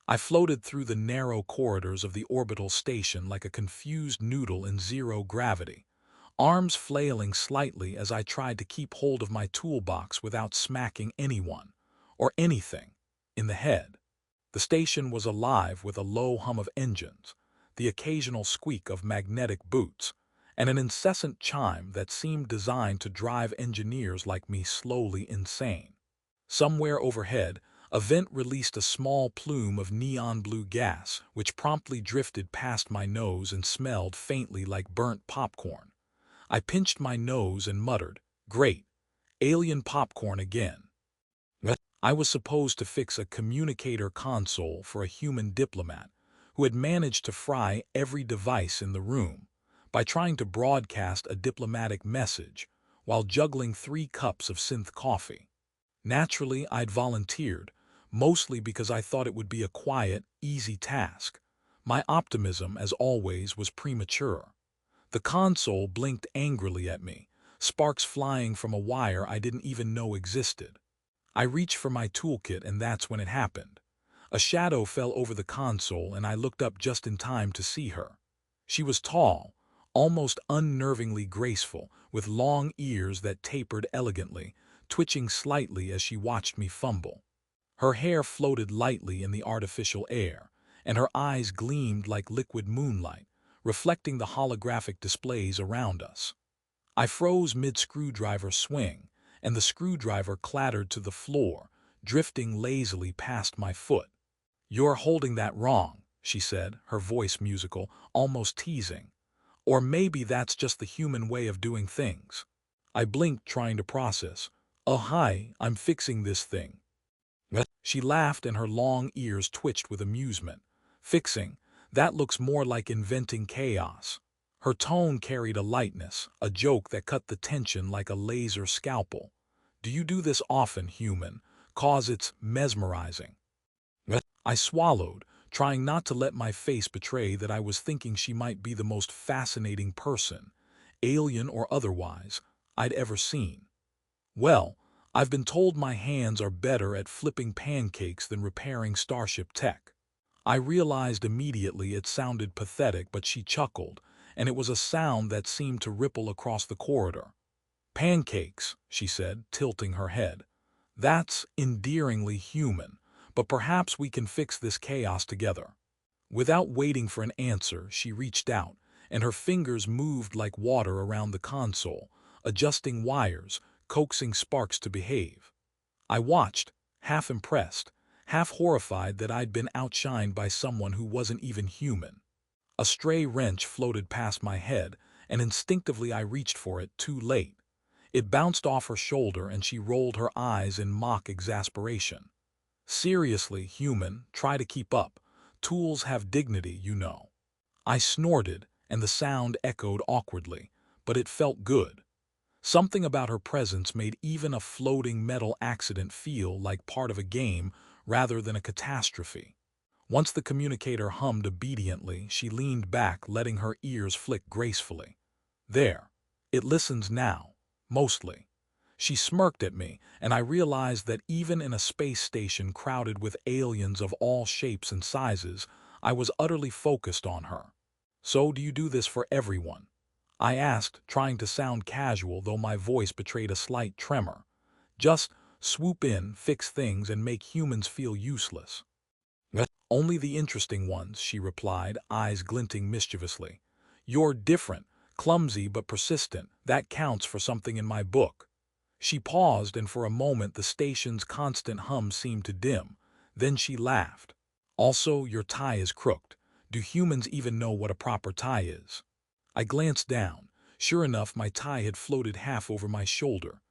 I floated through the narrow corridors of the orbital station like a confused noodle in zero gravity, arms flailing slightly as I tried to keep hold of my toolbox without smacking anyone, or anything, in the head. The station was alive with a low hum of engines, the occasional squeak of magnetic boots, and an incessant chime that seemed designed to drive engineers like me slowly insane. Somewhere overhead, a vent released a small plume of neon blue gas, which promptly drifted past my nose and smelled faintly like burnt popcorn. I pinched my nose and muttered, "Great, alien popcorn again." I was supposed to fix a communicator console for a human diplomat who had managed to fry every device in the room by trying to broadcast a diplomatic message while juggling 3 cups of synth coffee. Naturally, I'd volunteered, mostly because I thought it would be a quiet, easy task. My optimism, as always, was premature. The console blinked angrily at me, sparks flying from a wire I didn't even know existed. I reached for my toolkit, and that's when it happened. A shadow fell over the console, and I looked up just in time to see her. She was tall, almost unnervingly graceful, with long ears that tapered elegantly, twitching slightly as she watched me fumble. Her hair floated lightly in the artificial air, and her eyes gleamed like liquid moonlight, reflecting the holographic displays around us. I froze mid-screwdriver swing, and the screwdriver clattered to the floor, drifting lazily past my foot. "You're holding that wrong," she said, her voice musical, almost teasing. "Or maybe that's just the human way of doing things." I blinked, trying to process. "Oh, hi, I'm fixing this thing." She laughed, and her long ears twitched with amusement. "Fixing? That looks more like inventing chaos." Her tone carried a lightness, a joke that cut the tension like a laser scalpel. "Do you do this often, human? 'Cause it's mesmerizing." I swallowed, trying not to let my face betray that I was thinking she might be the most fascinating person, alien or otherwise, I'd ever seen. "Well, I've been told my hands are better at flipping pancakes than repairing starship tech." I realized immediately it sounded pathetic, but she chuckled, and it was a sound that seemed to ripple across the corridor. "Pancakes," she said, tilting her head. "That's endearingly human, but perhaps we can fix this chaos together." Without waiting for an answer, she reached out, and her fingers moved like water around the console, adjusting wires, coaxing sparks to behave. I watched, half impressed, half horrified that I'd been outshined by someone who wasn't even human. A stray wrench floated past my head, and instinctively I reached for it, too late. It bounced off her shoulder, and she rolled her eyes in mock exasperation. "Seriously, human, try to keep up. Tools have dignity, you know." I snorted, and the sound echoed awkwardly, but it felt good. Something about her presence made even a floating metal accident feel like part of a game rather than a catastrophe. Once the communicator hummed obediently, she leaned back, letting her ears flick gracefully. "There. It listens now. Mostly." She smirked at me, and I realized that even in a space station crowded with aliens of all shapes and sizes, I was utterly focused on her. "So do you do this for everyone?" I asked, trying to sound casual, though my voice betrayed a slight tremor. "Just swoop in, fix things, and make humans feel useless?" "Only the interesting ones," she replied, eyes glinting mischievously. "You're different, clumsy but persistent. That counts for something in my book." She paused, and for a moment the station's constant hum seemed to dim. Then she laughed. "Also, your tie is crooked. Do humans even know what a proper tie is?" I glanced down. Sure enough, my tie had floated half over my shoulder.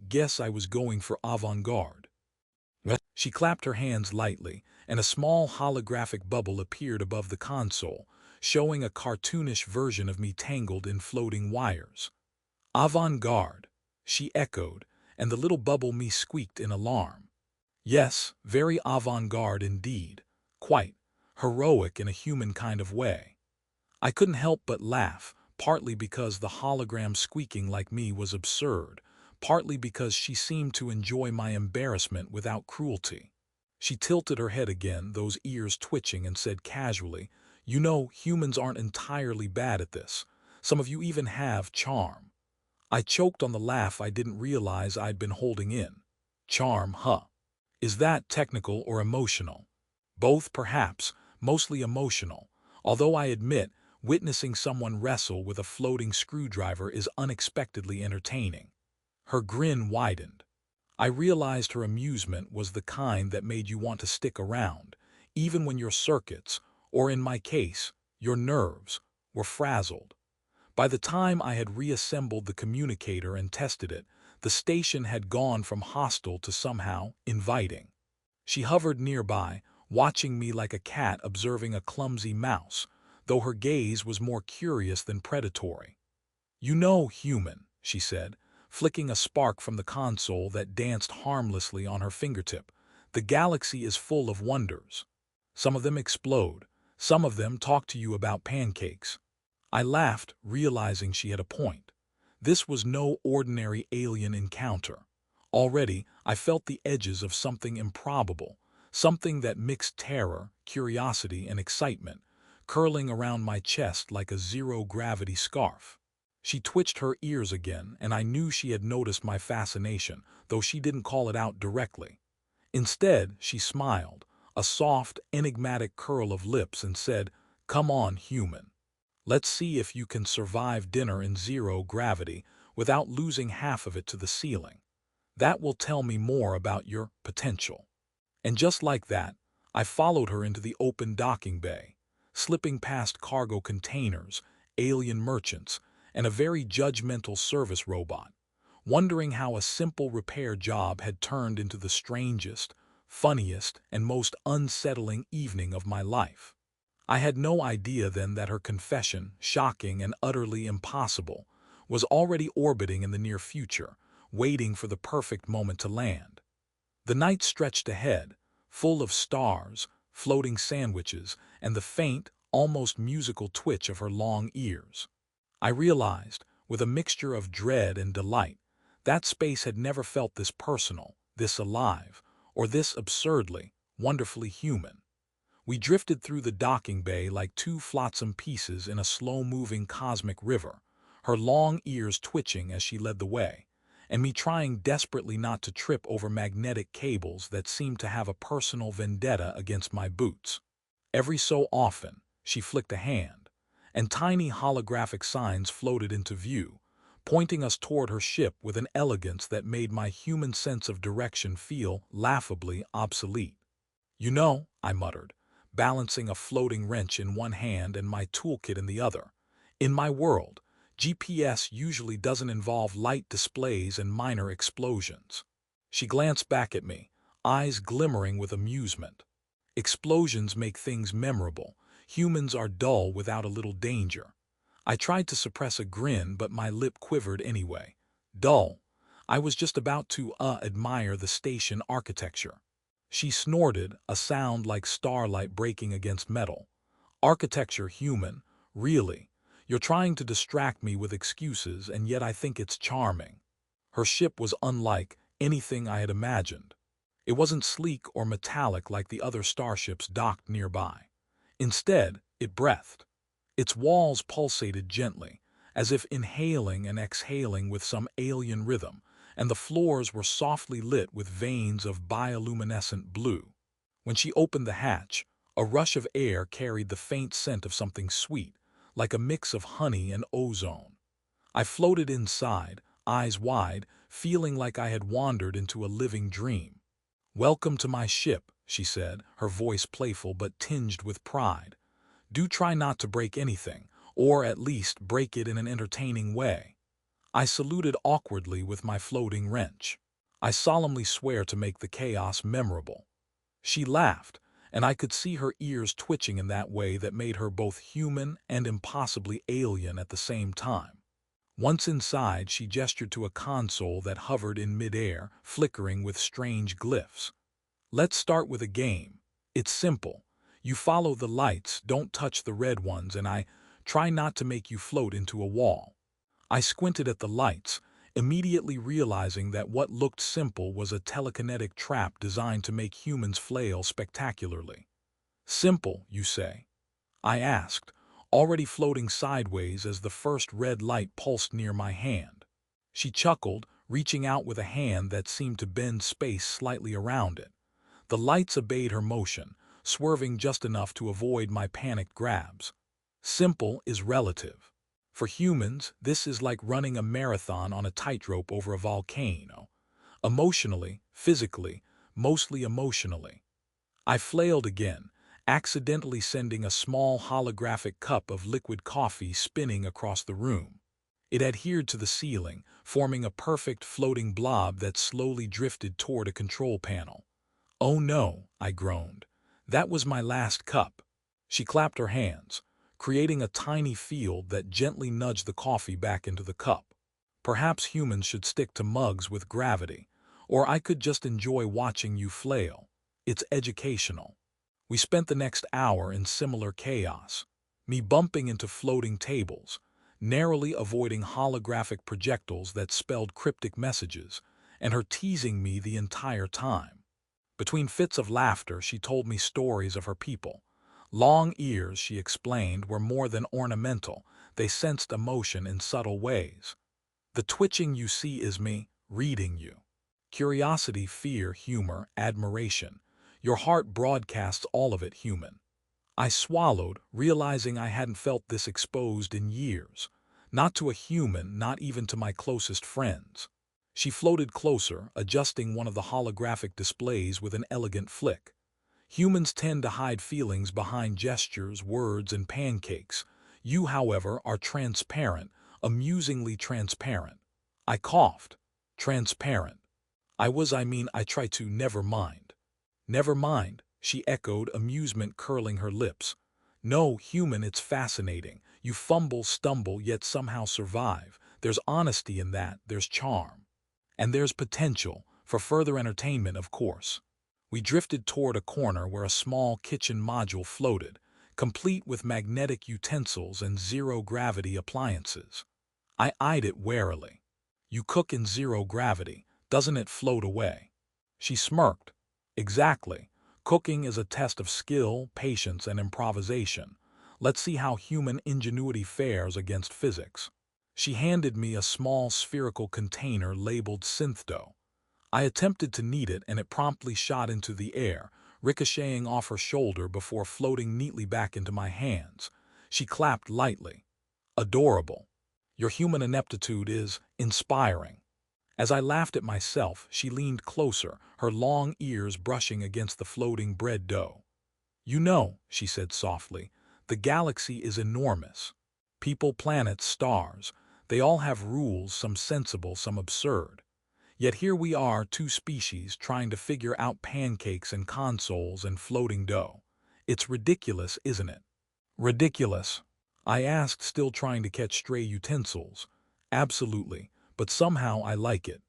Guess I was going for avant-garde." She clapped her hands lightly, and a small holographic bubble appeared above the console, showing a cartoonish version of me tangled in floating wires. "Avant-garde," she echoed, and the little bubble me squeaked in alarm. "Yes, very avant-garde indeed. Quite heroic in a human kind of way." I couldn't help but laugh, partly because the hologram squeaking like me was absurd, partly because she seemed to enjoy my embarrassment without cruelty. She tilted her head again, those ears twitching, and said casually, "You know, humans aren't entirely bad at this. Some of you even have charm." I choked on the laugh I didn't realize I'd been holding in. Charm, huh? Is that technical or emotional? Both, perhaps, mostly emotional, although I admit witnessing someone wrestle with a floating screwdriver is unexpectedly entertaining. Her grin widened. I realized her amusement was the kind that made you want to stick around, even when your circuits, or in my case, your nerves, were frazzled. By the time I had reassembled the communicator and tested it, the station had gone from hostile to somehow inviting. She hovered nearby, watching me like a cat observing a clumsy mouse, though her gaze was more curious than predatory. "You know, human," she said, flicking a spark from the console that danced harmlessly on her fingertip, "the galaxy is full of wonders. Some of them explode, some of them talk to you about pancakes." I laughed, realizing she had a point. This was no ordinary alien encounter. Already, I felt the edges of something improbable, something that mixed terror, curiosity, and excitement, curling around my chest like a zero-gravity scarf. She twitched her ears again, and I knew she had noticed my fascination, though she didn't call it out directly. Instead, she smiled, a soft, enigmatic curl of lips, and said, "Come on, human. Let's see if you can survive dinner in zero gravity without losing half of it to the ceiling. That will tell me more about your potential." And just like that, I followed her into the open docking bay, slipping past cargo containers, alien merchants, and a very judgmental service robot, wondering how a simple repair job had turned into the strangest, funniest, and most unsettling evening of my life. I had no idea then that her confession, shocking and utterly impossible, was already orbiting in the near future, waiting for the perfect moment to land. The night stretched ahead, full of stars, floating sandwiches, and the faint, almost musical twitch of her long ears. I realized, with a mixture of dread and delight, that space had never felt this personal, this alive, or this absurdly, wonderfully human. We drifted through the docking bay like two flotsam pieces in a slow-moving cosmic river, her long ears twitching as she led the way, and me trying desperately not to trip over magnetic cables that seemed to have a personal vendetta against my boots. Every so often, she flicked a hand, and tiny holographic signs floated into view, pointing us toward her ship with an elegance that made my human sense of direction feel laughably obsolete. "You know," I muttered, balancing a floating wrench in one hand and my toolkit in the other, "in my world, GPS usually doesn't involve light displays and minor explosions." She glanced back at me, eyes glimmering with amusement. "Explosions make things memorable. Humans are dull without a little danger." I tried to suppress a grin, but my lip quivered anyway. Dull? I was just about to admire the station architecture. She snorted, a sound like starlight breaking against metal. "Architecture, human? Really? You're trying to distract me with excuses, and yet I think it's charming." Her ship was unlike anything I had imagined. It wasn't sleek or metallic like the other starships docked nearby. Instead, it breathed. Its walls pulsated gently, as if inhaling and exhaling with some alien rhythm, and the floors were softly lit with veins of bioluminescent blue. When she opened the hatch, a rush of air carried the faint scent of something sweet, like a mix of honey and ozone. I floated inside, eyes wide, feeling like I had wandered into a living dream. "Welcome to my ship," she said, her voice playful but tinged with pride. "Do try not to break anything, or at least break it in an entertaining way." I saluted awkwardly with my floating wrench. "I solemnly swear to make the chaos memorable." She laughed, and I could see her ears twitching in that way that made her both human and impossibly alien at the same time. Once inside, she gestured to a console that hovered in midair, flickering with strange glyphs. "Let's start with a game. It's simple. You follow the lights, don't touch the red ones, and I try not to make you float into a wall." I squinted at the lights, immediately realizing that what looked simple was a telekinetic trap designed to make humans flail spectacularly. Simple, you say? I asked, already floating sideways as the first red light pulsed near my hand. She chuckled, reaching out with a hand that seemed to bend space slightly around it. The lights obeyed her motion, swerving just enough to avoid my panicked grabs. Simple is relative. For humans, this is like running a marathon on a tightrope over a volcano. Emotionally, physically, mostly emotionally. I flailed again, accidentally sending a small holographic cup of liquid coffee spinning across the room. It adhered to the ceiling, forming a perfect floating blob that slowly drifted toward a control panel. "Oh no," I groaned. "That was my last cup." She clapped her hands, creating a tiny field that gently nudged the coffee back into the cup. Perhaps humans should stick to mugs with gravity, or I could just enjoy watching you flail. It's educational. We spent the next hour in similar chaos, me bumping into floating tables, narrowly avoiding holographic projectiles that spelled cryptic messages, and her teasing me the entire time. Between fits of laughter, she told me stories of her people. Long ears, she explained, were more than ornamental. They sensed emotion in subtle ways. The twitching you see is me, reading you. Curiosity, fear, humor, admiration. Your heart broadcasts all of it, human. I swallowed, realizing I hadn't felt this exposed in years. Not to a human, not even to my closest friends. She floated closer, adjusting one of the holographic displays with an elegant flick. Humans tend to hide feelings behind gestures, words, and pancakes. You, however, are transparent, amusingly transparent. I coughed. Transparent. I try to never mind. Never mind, she echoed, amusement curling her lips. No, human, it's fascinating. You fumble, stumble, yet somehow survive. There's honesty in that, there's charm. And there's potential, for further entertainment, of course. We drifted toward a corner where a small kitchen module floated, complete with magnetic utensils and zero-gravity appliances. I eyed it warily. You cook in zero gravity, doesn't it float away? She smirked. Exactly. Cooking is a test of skill, patience, and improvisation. Let's see how human ingenuity fares against physics. She handed me a small spherical container labeled synth dough. I attempted to knead it and it promptly shot into the air, ricocheting off her shoulder before floating neatly back into my hands. She clapped lightly. Adorable. Your human ineptitude is inspiring. As I laughed at myself, she leaned closer, her long ears brushing against the floating bread dough. "You know," she said softly, "the galaxy is enormous. People, planets, stars, they all have rules, some sensible, some absurd. Yet here we are, two species, trying to figure out pancakes and consoles and floating dough. It's ridiculous, isn't it?" "Ridiculous?" I asked, still trying to catch stray utensils. "Absolutely, but somehow I like it."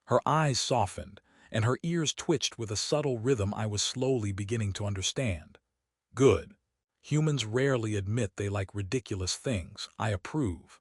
Her eyes softened, and her ears twitched with a subtle rhythm I was slowly beginning to understand. "Good. Humans rarely admit they like ridiculous things. I approve."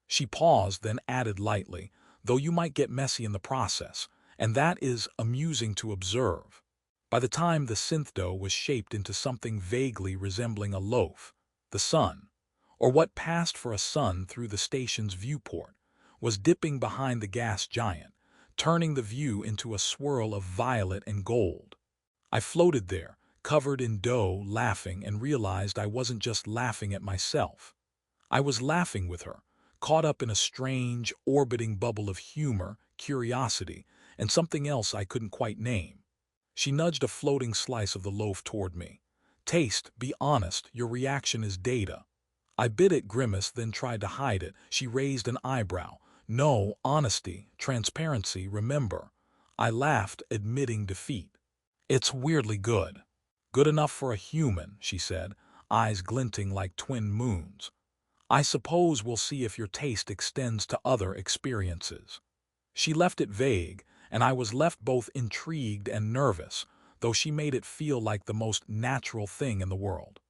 She paused, then added lightly, "Though you might get messy in the process, and that is amusing to observe." By the time the synth dough was shaped into something vaguely resembling a loaf, the sun, or what passed for a sun through the station's viewport, was dipping behind the gas giant, turning the view into a swirl of violet and gold. I floated there, covered in dough, laughing, and realized I wasn't just laughing at myself. I was laughing with her, caught up in a strange, orbiting bubble of humor, curiosity, and something else I couldn't quite name. She nudged a floating slice of the loaf toward me. "Taste, be honest, your reaction is data." I bit it, grimaced, then tried to hide it. She raised an eyebrow. "No, honesty, transparency, remember." I laughed, admitting defeat. "It's weirdly good. Good enough for a human," she said, eyes glinting like twin moons. "I suppose we'll see if your taste extends to other experiences." She left it vague, and I was left both intrigued and nervous, though she made it feel like the most natural thing in the world.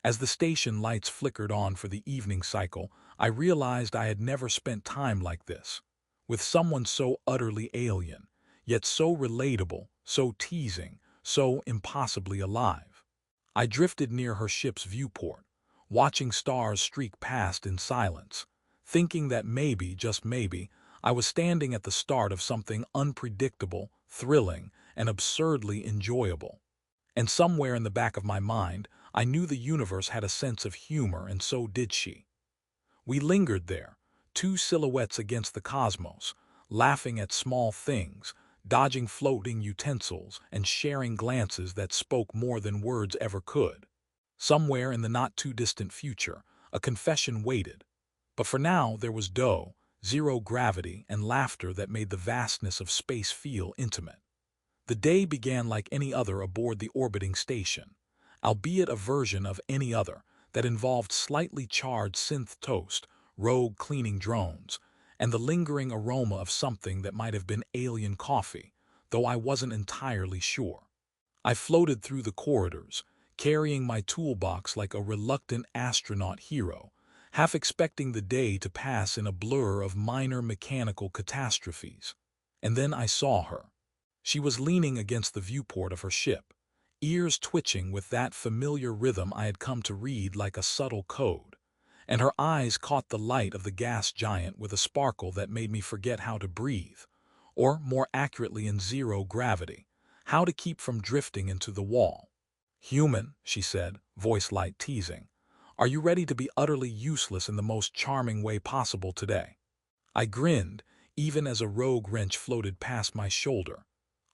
As the station lights flickered on for the evening cycle, I realized I had never spent time like this. with someone so utterly alien, yet so relatable, so teasing, so impossibly alive. I drifted near her ship's viewport, watching stars streak past in silence, thinking that maybe, just maybe, I was standing at the start of something unpredictable, thrilling, and absurdly enjoyable. And somewhere in the back of my mind, I knew the universe had a sense of humor, and so did she. We lingered there, two silhouettes against the cosmos, laughing at small things, dodging floating utensils, and sharing glances that spoke more than words ever could. Somewhere in the not-too-distant future, a confession waited. But for now, there was dough, zero gravity, and laughter that made the vastness of space feel intimate. The day began like any other aboard the orbiting station, albeit a version of any other that involved slightly charred synth toast, rogue cleaning drones, and the lingering aroma of something that might have been alien coffee, though I wasn't entirely sure. I floated through the corridors, carrying my toolbox like a reluctant astronaut hero, half expecting the day to pass in a blur of minor mechanical catastrophes. And then I saw her. She was leaning against the viewport of her ship, ears twitching with that familiar rhythm I had come to read like a subtle code, and her eyes caught the light of the gas giant with a sparkle that made me forget how to breathe, or more accurately in zero gravity, how to keep from drifting into the wall. "Human," she said, voice light teasing, "are you ready to be utterly useless in the most charming way possible today?" I grinned, even as a rogue wrench floated past my shoulder.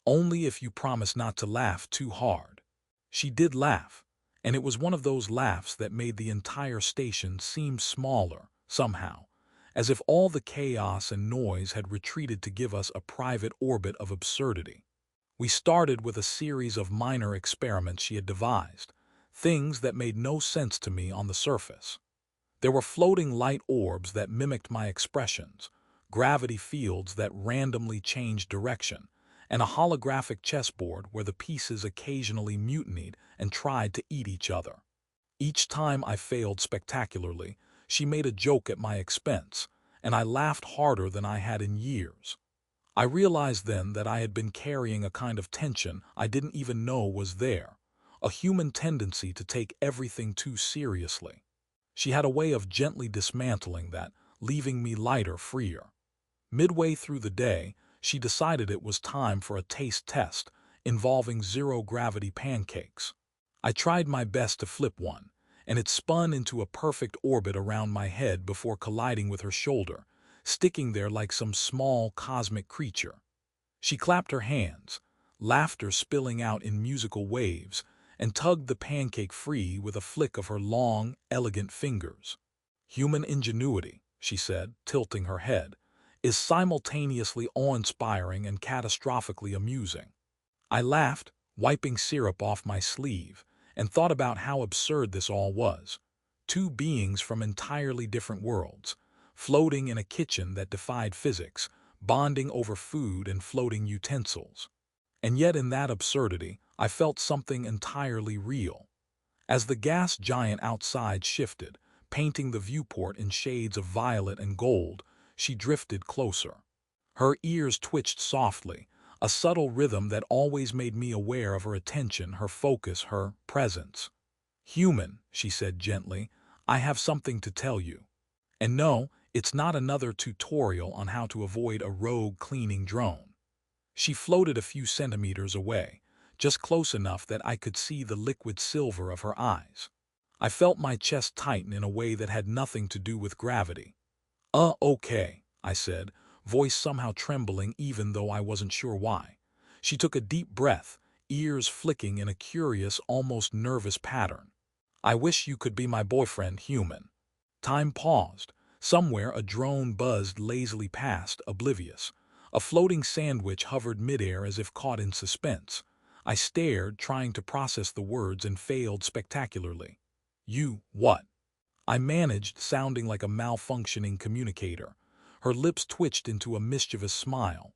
"Only if you promise not to laugh too hard." She did laugh, and it was one of those laughs that made the entire station seem smaller, somehow, as if all the chaos and noise had retreated to give us a private orbit of absurdity. We started with a series of minor experiments she had devised, things that made no sense to me on the surface. There were floating light orbs that mimicked my expressions, gravity fields that randomly changed direction, and a holographic chessboard where the pieces occasionally mutinied and tried to eat each other. Each time I failed spectacularly, she made a joke at my expense, and I laughed harder than I had in years. I realized then that I had been carrying a kind of tension I didn't even know was there, a human tendency to take everything too seriously. She had a way of gently dismantling that, leaving me lighter, freer. Midway through the day, she decided it was time for a taste test involving zero-gravity pancakes. I tried my best to flip one, and it spun into a perfect orbit around my head before colliding with her shoulder, sticking there like some small cosmic creature. She clapped her hands, laughter spilling out in musical waves, and tugged the pancake free with a flick of her long, elegant fingers. "Human ingenuity," she said, tilting her head, "is simultaneously awe-inspiring and catastrophically amusing." I laughed, wiping syrup off my sleeve, and thought about how absurd this all was. Two beings from entirely different worlds, floating in a kitchen that defied physics, bonding over food and floating utensils. And yet in that absurdity, I felt something entirely real. As the gas giant outside shifted, painting the viewport in shades of violet and gold, she drifted closer. Her ears twitched softly, a subtle rhythm that always made me aware of her attention, her focus, her presence. "Human," she said gently, "I have something to tell you. And no, it's not another tutorial on how to avoid a rogue cleaning drone." She floated a few centimeters away, just close enough that I could see the liquid silver of her eyes. I felt my chest tighten in a way that had nothing to do with gravity. Okay," I said, voice somehow trembling even though I wasn't sure why. She took a deep breath, ears flicking in a curious, almost nervous pattern. "I wish you could be my boyfriend, human." Time paused. Somewhere a drone buzzed lazily past, oblivious. A floating sandwich hovered midair as if caught in suspense. I stared, trying to process the words, and failed spectacularly. "You, what?" I managed, sounding like a malfunctioning communicator. Her lips twitched into a mischievous smile.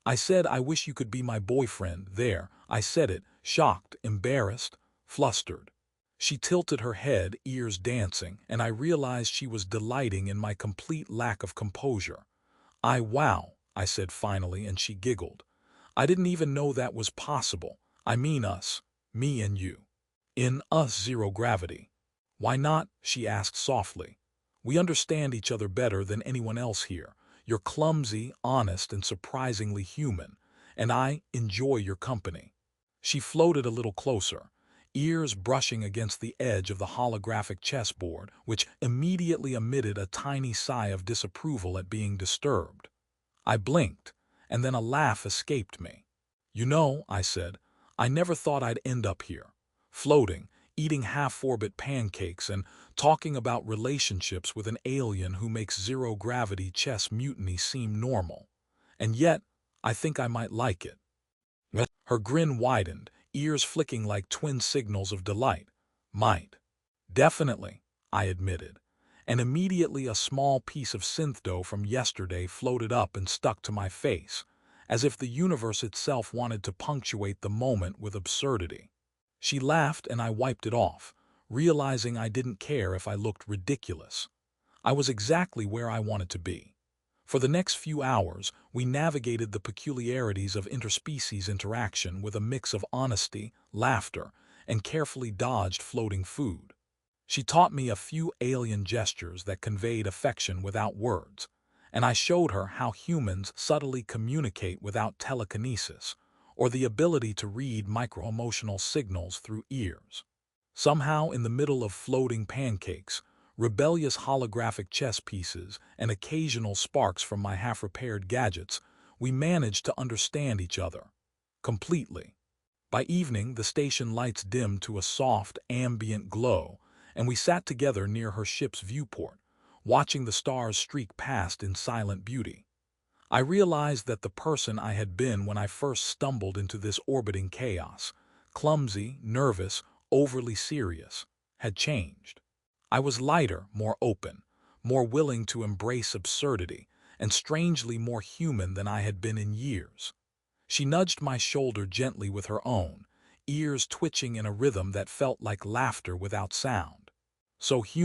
"I said I wish you could be my boyfriend. There, I said it, shocked, embarrassed, flustered." She tilted her head, ears dancing, and I realized she was delighting in my complete lack of composure. Wow, I said finally, and she giggled. I didn't even know that was possible. I mean us, me and you. In us zero gravity. Why not? She asked softly. We understand each other better than anyone else here. You're clumsy, honest, and surprisingly human, and I enjoy your company. She floated a little closer, ears brushing against the edge of the holographic chessboard, which immediately emitted a tiny sigh of disapproval at being disturbed. I blinked, and then a laugh escaped me. You know, I said, I never thought I'd end up here, floating, eating half-orbit pancakes and talking about relationships with an alien who makes zero-gravity chess mutiny seem normal. And yet, I think I might like it. Her grin widened, ears flicking like twin signals of delight. Might. Definitely, I admitted. And immediately a small piece of synth dough from yesterday floated up and stuck to my face, as if the universe itself wanted to punctuate the moment with absurdity. She laughed and I wiped it off, realizing I didn't care if I looked ridiculous. I was exactly where I wanted to be. For the next few hours, we navigated the peculiarities of interspecies interaction with a mix of honesty, laughter, and carefully dodged floating food. She taught me a few alien gestures that conveyed affection without words, and I showed her how humans subtly communicate without telekinesis, or the ability to read micro-emotional signals through ears. Somehow, in the middle of floating pancakes, rebellious holographic chess pieces, and occasional sparks from my half-repaired gadgets, we managed to understand each other. Completely. By evening, the station lights dimmed to a soft, ambient glow, and we sat together near her ship's viewport, watching the stars streak past in silent beauty. I realized that the person I had been when I first stumbled into this orbiting chaos, clumsy, nervous, overly serious, had changed. I was lighter, more open, more willing to embrace absurdity, and strangely more human than I had been in years. She nudged my shoulder gently with her own, ears twitching in a rhythm that felt like laughter without sound. So human.